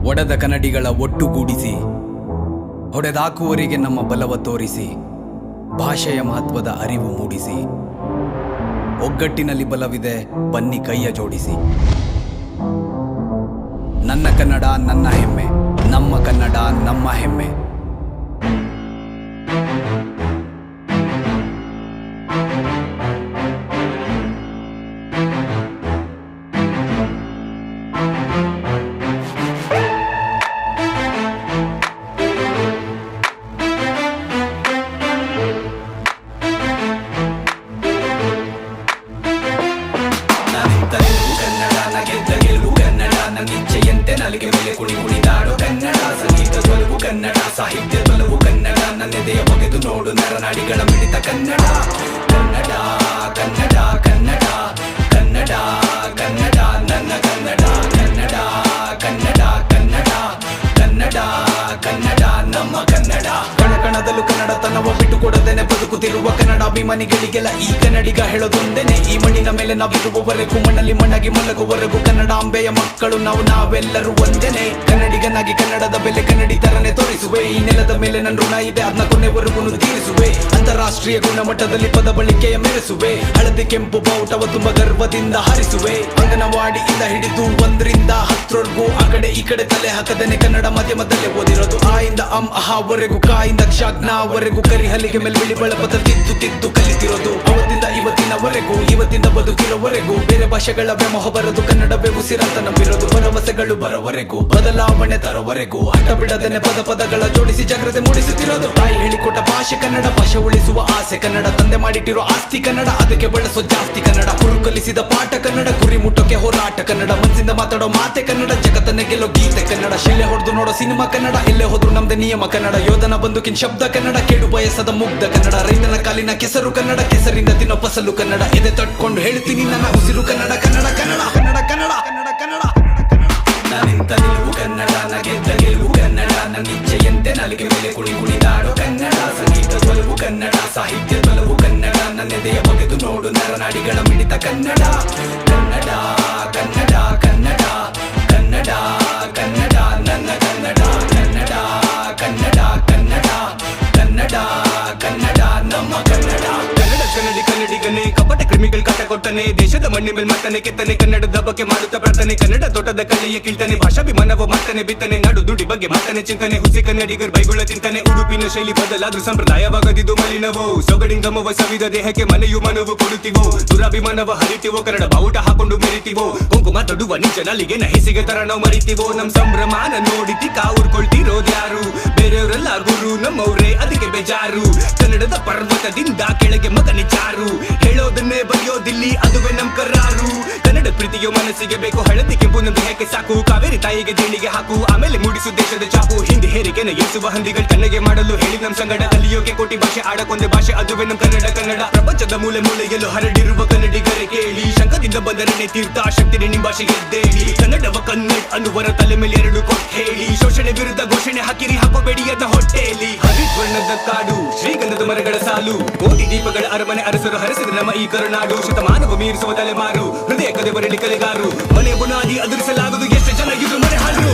ಒಡೆದ ಕನ್ನಡಿಗಳ ಒಟ್ಟುಗೂಡಿಸಿ ಹೊಡೆದಾಕುವರಿಗೆ ನಮ್ಮ ಬಲವ ತೋರಿಸಿ ಭಾಷೆಯ ಮಹತ್ವದ ಅರಿವು ಮೂಡಿಸಿ ಒಗ್ಗಟ್ಟಿನಲ್ಲಿ ಬಲವಿದೆ ಬನ್ನಿ ಕೈಯ ಜೋಡಿಸಿ. ನನ್ನ ಕನ್ನಡ ನನ್ನ ಹೆಮ್ಮೆ, ನಮ್ಮ ಕನ್ನಡ ನಮ್ಮ ಹೆಮ್ಮೆ. ಇಚ್ಛೆಯಂತೆ ನಲಿಗೆ ಮೇಲೆ ಕುಡಿ ಕುಣಿದಾಡೋ ಕನ್ನಡ, ಸಂಗೀತ ಬಲವು ಕನ್ನಡ, ಸಾಹಿತ್ಯ ಬಲವು ಕನ್ನಡ, ನನ್ನೆದೆಯ ಬಗೆದು ನೋಡು ನರನಾಡಿಗಳ ಮಿಡಿತ ಕನ್ನಡ. ಕನ್ನಡ ಕನ್ನಡ ಕನ್ನಡ ಕನ್ನಡ ಕನ್ನಡ ನನ್ನ ಕನ್ನಡ. ಕನ್ನಡ ಕನ್ನಡ ಕನ್ನಡ ಕನ್ನಡ ಕನ್ನಡ ನಮ್ಮ ಕನ್ನಡ. ಕಣಕಣದಲ್ಲೂ ಕನ್ನಡತನವ ಬಿಟ್ಟು ಕೊಡದೇನೆ ಬದುಕುತ್ತಿರುವ ಕನ್ನಡಾಭಿಮಾನಿಗಳಿಗೆಲ್ಲ ಈ ಕನ್ನಡಿಗ ಹೇಳೋದೊಂದೇನೆ, ಈ ಮಣ್ಣಿನ ಮೇಲೆ ನಾವಿರುವವರೆಗೂ ಮಣ್ಣಲ್ಲಿ ಮಣ್ಣಾಗಿ ಮಲಗುವವರೆಗೂ ಕನ್ನಡಾಂಬೆಯ ಮಕ್ಕಳು ನಾವೆಲ್ಲರೂ ಒಂದೇನೆ. ಕನ್ನಡಿಗನಾಗಿ ಕನ್ನಡದ ಬೆಲೆ ಕನ್ನಡಿತರನೆ ತೋರಿಸುವೆ, ಈ ನೆಲದ ಮೇಲೆ ನನ್ನ ಋಣ ಇದೆ ಅದನ್ನ ಕೊನೆವರೆಗೂ ತೀರಿಸುವೆ. ಅಂತಾರಾಷ್ಟ್ರೀಯ ಗುಣಮಟ್ಟದಲ್ಲಿ ಪದ ಬಳಕೆಯ ಮೆರೆಸುವೆ, ಹಳದಿ ಕೆಂಪು ಬಾವುಟವ ತುಂಬ ಗರ್ವದಿಂದ ಹಾರಿಸುವೆ. ಅಂಗನವಾಡಿಯಿಂದ ಹಿಡಿದು 1ರಿಂದ 10ರವರೆಗೂ ಆ ಕಡೆ ಈ ಕಡೆ ತಲೆ ಹಾಕದೇನೆ ಕನ್ನಡ ಮಾಧ್ಯಮದಲ್ಲೇ ಓದಿರೋದು. ಆ ಇಂದ ಅಹಾವರೆಗೂ ಕಾಯಿಂದ ಕ್ಷಾಗ್ನವರೆಗೂ ಕರಿ ಹಲ್ಲಿಗೆ ಮೇಲೆ ಬಿಳಿ ಬಳಪದ ತಿದ್ದು ಕಲಿತಿರೋದು. ಅವತ್ತಿಂದ ಇವತ್ತಿನವರೆಗೂ, ಇವತ್ತಿಂದ ಬದುಕಿರೋವರೆಗೂ ಬೇರೆ ಭಾಷೆಗಳ ವ್ಯಾಮೋಹ ಬರೋದು, ಕನ್ನಡವೇ ಉಸಿರಂತ ನಂಬಿರೋದು. ಭರವಸೆಗಳು ಬರೋವರೆಗೂ, ಬದಲಾವಣೆ ತರೋವರೆಗೂ ಹಠ ಬಿಡದೇನೆ ಪದಗಳ ಜೋಡಿಸಿ ಜಾಗ್ರತೆ ಮೂಡಿಸುತ್ತಿರೋದು. ತಾಯಿ ಹೇಳಿಕೊಟ್ಟ ಭಾಷೆ ಕನ್ನಡ, ಭಾಷೆ ಉಳಿಸುವ ಆಸೆ ಕನ್ನಡ, ತಂದೆ ಮಾಡಿಟ್ಟಿರೋ ಆಸ್ತಿ ಕನ್ನಡ, ಅದಕ್ಕೆ ಬಳಸೋ ಜಾಸ್ತಿ ಕನ್ನಡ. ಗುರು ಕಲಿಸಿದ ಪಾಠ ಕನ್ನಡ, ಗುರಿ ಮುಟ್ಟೋಕೆ ಹೋರಾಟ ಕನ್ನಡ, ಮನಸ್ಸಿಂದ ಮಾತಾಡೋ ಮಾತೆ ಕನ್ನಡ, ಜಗತ್ತನ್ನೇ ಗೆಲ್ಲೋ ಗೀತೆ ಕನ್ನಡ. ಶಿಲೆ ಹೊಡೆದು ನೋಡೋ ಸಿನಿಮಾ ಕನ್ನಡ, ಎಲ್ಲೇ ಹೋದ್ರು ನಮ್ದೇ ನಿಯಮ ಕನ್ನಡ. ಯೋಧನ ಬಂದುಕಿನ ಶಬ್ದ ಕನ್ನಡ, ಕೇಡು ಬಯಸದ ಮುಗ್ಧ ಕನ್ನಡ. ರೈತನ ಕಾಲಿನ ಕೆಸರು ಕನ್ನಡ, ಕೆಸರಿಂದ ತಿನ್ನೋ ಫಸಲು ಕನ್ನಡ. ಎದೆ ತಟ್ಕೊಂಡು ಹೇಳ್ತೀನಿ ನನ್ನ ಉಸಿರು ಕನ್ನಡ. ಕನ್ನಡ ಕನ್ನಡ ಕನ್ನಡ ಕನ್ನಡ ಕನ್ನಡ ಕನ್ನಡ. ನಾನಿಂತ ನಿಲುವು ಕನ್ನಡ, ನಗೆದ್ದ ಗೆಲುವು ಕನ್ನಡ, ನನ್ನ ಇಚ್ಛೆಯಂತೆ ನಲಿಗೆ ಮೇಲೆ ಕುಡಿ ಕುಣಿದಾಡೋ ಕನ್ನಡ. ಸಂಗೀತ ಬಲವು ಕನ್ನಡ, ಸಾಹಿತ್ಯ ಬಲವು ಕನ್ನಡ, ನನ್ನೆದೆಯ ಬಗೆದು ನೋಡು ನರನಾಡಿಗಳ ಮಿಡಿತ ಕನ್ನಡ. ಕನ್ನಡ ಕನ್ನಡ ಕನ್ನಡ ಕನ್ನಡ ಕನ್ನಡ ನನ್ನ ಕನ್ನಡ. ಕನ್ನಡ ಕನ್ನಡ ಕನ್ನಡ ಕನ್ನಡ ಕನ್ನಡ ನಮ್ಮ ಕನ್ನಡ. ಕನ್ನಡಿಗನೇ ಕಪಟ ಕ್ರಿಮಿಗಳು ಕಾಟ ಕೊಟ್ಟನೆ, ದೇಶದ ಮಣ್ಣಿ ಮೇಲೆ ಮತ್ತನೆ ಕೆತ್ತನೆ, ಕನ್ನಡದ ಬಗ್ಗೆ ಮಾಡುತ್ತಾ ಪ್ರಾರ್ಥನೆ, ಕನ್ನಡ ತೋಟದ ಕಲೆಯ ಕೀಳ್ತಾನೆ, ಭಾಷಾಭಿಮಾನವ ಮಾಡ್ತಾನೆ ಬಿತ್ತನೆ, ನಾಡು ನುಡಿ ಬಗ್ಗೆ ಮಾತಾನೆ ಚಿಂತನೆ, ಹುಸಿ ಕನ್ನಡಿಗರು ಬೈಗುಳ ತಿಂತಾನೆ. ಉಡುಪಿನ ಶೈಲಿ ಬದಲಾದ್ರೂ ಸಂಪ್ರದಾಯವಾಗದಿದ್ದು ಮಲಿನವೋ, ಸೊಗಡಿಂಗಮವ ಸವಿದ ದೇಹಕ್ಕೆ ಮನೆಯು ಮನವು ಕೊಡುತ್ತೀವೋ, ದುರಾಭಿಮಾನವ ಹರಿತೀವೋ, ಕನ್ನಡ ಬಾವುಟ ಹಾಕೊಂಡು ಮೆರಿತೀವೋ, ಕುಂಕುಮ ತೊಡುವ ನಿಜ ನಲಿಗೆ ನಹಿಸಿಗೆ ತರ ನಾವು ಮರಿತೀವೋ. ನಮ್ ಸಂಭ್ರಮಾನ ನೋಡಿತಿ ಕಾವುರ್ಕೊಳ್ತಿರೋದ್ಯಾರು, ಬೇರೆಯವರೆಲ್ಲ ಗುರು ನಮ್ಮವ್ರೆ ಅದಕ್ಕೆ ಬೇಜಾರು. ಕನ್ನಡದ ಪರ್ವತದಿಂದ ಕೆಳಗೆ ಮಗನೆ ಜಾರು, ಹೇಳೋದನ್ನೇ ಬರೆಯೋದಿಲ್ಲಿ ಅದುವೇ ನಮ್ ಕರಾರು. ಕನ್ನಡ ಪ್ರೀತಿಯೋ ಮನಸ್ಸಿಗೆ ಬೇಕು, ಹಳದಿ ಕೆಂಪು ನಮ್ಮ ದೇಹಕ್ಕೆ ಸಾಕು, ಕಾವೇರಿ ತಾಯಿಗೆ ದೇಣಿಗೆ ಹಾಕು, ಆಮೇಲೆ ಮೂಡಿಸು ದೇಶದ ಚಾಪು. ಹಿಂದಿ ಹೇರಿಕೆನ ಏಸುವ ಹಂದಿಗಳು ಕಣ್ಣಿಗೆ ಮಾಡಲು ಹೇಳಿ ನಮ್ ಸಂಗಡ, ಕಲಿಯೋಕೆ ಕೋಟಿ ಭಾಷೆ ಆಡಕೊಂದೆ ಭಾಷೆ ಅದುವೇ ನಮ್ ಕನ್ನಡ. ಕನ್ನಡ ಪ್ರಪಂಚದ ಮೂಲೆ ಮೂಲೆಯಲ್ಲೂ ಹರಡಿರುವ ಕನ್ನಡಿಗರೇ ಕೇಳಿ, ಶಂಕದಿಂದ ಬಂದರನೆ ತೀರ್ಥ ಶಕ್ತಿನೇ ನಿಮ್ ಭಾಷೆ ಎದ್ದೇಳಿ. ಕನ್ನಡವ ಕನ್ನಡ ಅನ್ನುವರ ತಲೆ ಮೇಲೆ 2 ಕೊಟ್ಟು ಹೇಳಿ, ಶೋಷಣೆ ವಿರುದ್ಧ ಘೋಷಣೆ ಹಾಕಿರಿ ಹಾಕೋಬೇಡಿ ಅದ ಹೊಟ್ಟೆಯಲ್ಲಿ. ಹರಿದ್ವರ್ಣದ ಕಾಡು, ಶ್ರೀಗಂಧದ ಮರಗಳ ಸಾಲು, ಕೋಟಿ ದೀಪಗಳ ಅರಮನೆ, ಅರಸರು ಹರಿಸಿದ ನಮ್ಮ ಈ ಕರುನಾಡು. ಶತಮಾನವ ಮೀರಿಸುವ ತಲೆಮಾರು, ಹೃದಯ ಕದೆ ಬರಲಿ ಕಲೆಗಾರು, ಮನೆ ಬುನಾದಿ ಅದುರಿಸಲಾಗದು ಎಷ್ಟು ಜನ ಇದು ಮನೆ ಹಾಳು.